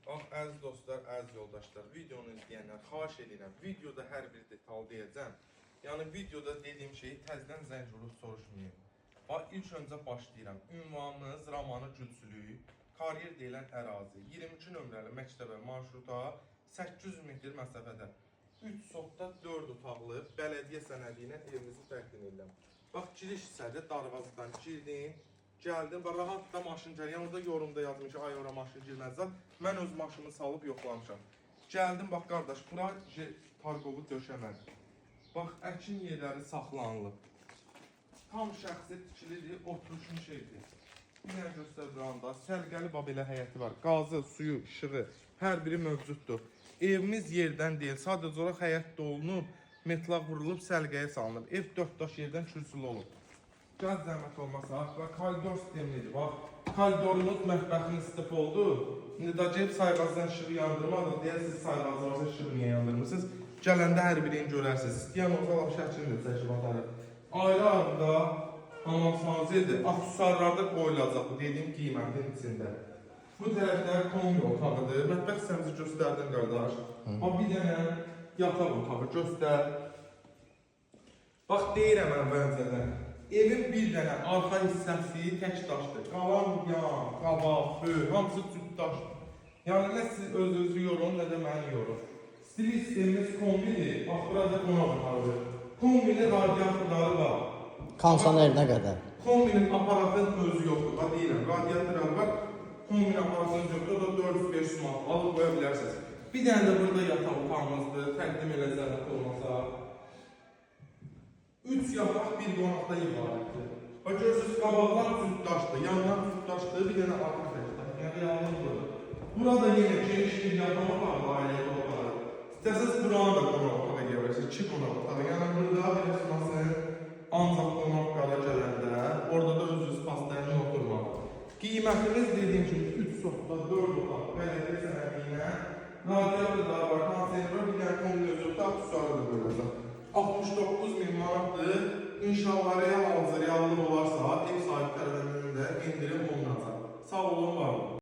Əziz dostlar, əziz yoldaşlar, videonu izləyənlər, xahiş edirəm, videoda hər bir detal deyəcəm. Yəni, videoda dediyim şeyi təzdən zəng vurub soruşmayın. İlk öncə başlayıram. Ünvanınız Ramanı Gülsülü, Kariyer deyilən ərazi, 22 nömrəli məktəbə marşruta 800 metr məsafədə, 3 sotda 4 otaqlı bələdiyyə sənədi ilə evinizi təqdim edirəm. Giriş hissədə darvazadan girdin, gəldim və rahat da maşın gəlir. Yəni, orada yorumda yazmış ki, ay ora maşın girməzdən. Mən öz maşımı salıb yoxlamışam. Gəldim, bax qardaş, bura parkovu döşəmədi. Bax, əkin yerləri saxlanılıb. Tam şəxsi tikilidir, oturuşun şeydir. Bir nə göstər buranda, sərgəli belə həyəti var. Qazı, suyu, işığı, hər biri mövcuddur. Evimiz yerdən deyil, sadəcə olaraq həyət dolunub, metlaq vurulub, səlqəyə salınıb. Ev 4 daş yerdən kürsülü olub. Gəl zəhmət olmasa, koridor sistemlidir. Bax, koridorunuz mətbəxin istif oldu. İndi da gəlib sayğazdan işığı yandırmadıq deyə siz sayğazlarınızı işığı niyə yandırmırsınız? Gələndə hər birini görərsiniz. İstəyən olsa şəklini çəkib atarıq. Ayrı-ayrıda hamamsanızdır. Aksesuarlarda qoyulacaq bu dediyim qiymətin içində. Bu tərəfdə kombi otağıdır. Mətbəx sistemimizi göstərdin qardaş. Bir dənə yataq otağı göstər. Bax, deyirəm əvvəlcədən. Evin bir dənə arxa hissəsi tək daşdır. Qalan yan, qabaq, böy, hamısı cüt daşdır. Yəni, nə siz öz-özü yorun, nə də məni yorun. Stil sistemimiz kombidir. Bax, burada qonaq otağıdır. Kombinin radiatorları var. Kondisionerinə qədər. Kombinin aparatın özü yoxdur. Bax, deyirəm, radiatorlar var. Kombinin aparatınız yoxdur, o da 400-500 manat alıb qoya bilərsiniz. Bir dənə də burada yataq otağımızdır. Təqdim elə zəhmət olmasa. 3 yataq bir qonaqda ibarətdir. Görürsünüz, qabaqlar cüt daşdır, yanlar cüt daşdır, bir dənə arxa tərəfdir. Yəni, yanlıqdır. Burada yenə geniş bir yataq otağı, ailəyə otağı. İstəsəz buranı da qonaq otağı görürsünüz, 2 qonaq otağı. Yəni, burada bilirsiniz, ancaq qonaq qala gələndə, orada da öz-öz pastayla oturmaq. Qiymətimiz dediyim kimi 3 sotda 4 otaq, bələdiyyə sənədiyyə, radiatorlar var, konservlər, bir dənə kombi özü da aksesuarıdır böyləsə. 69.000 manatdır. İnşallah real alıcı, reallıq olarsa ev sahibi tərəfindən də indirim olunacaq. Sağ olun, var olun.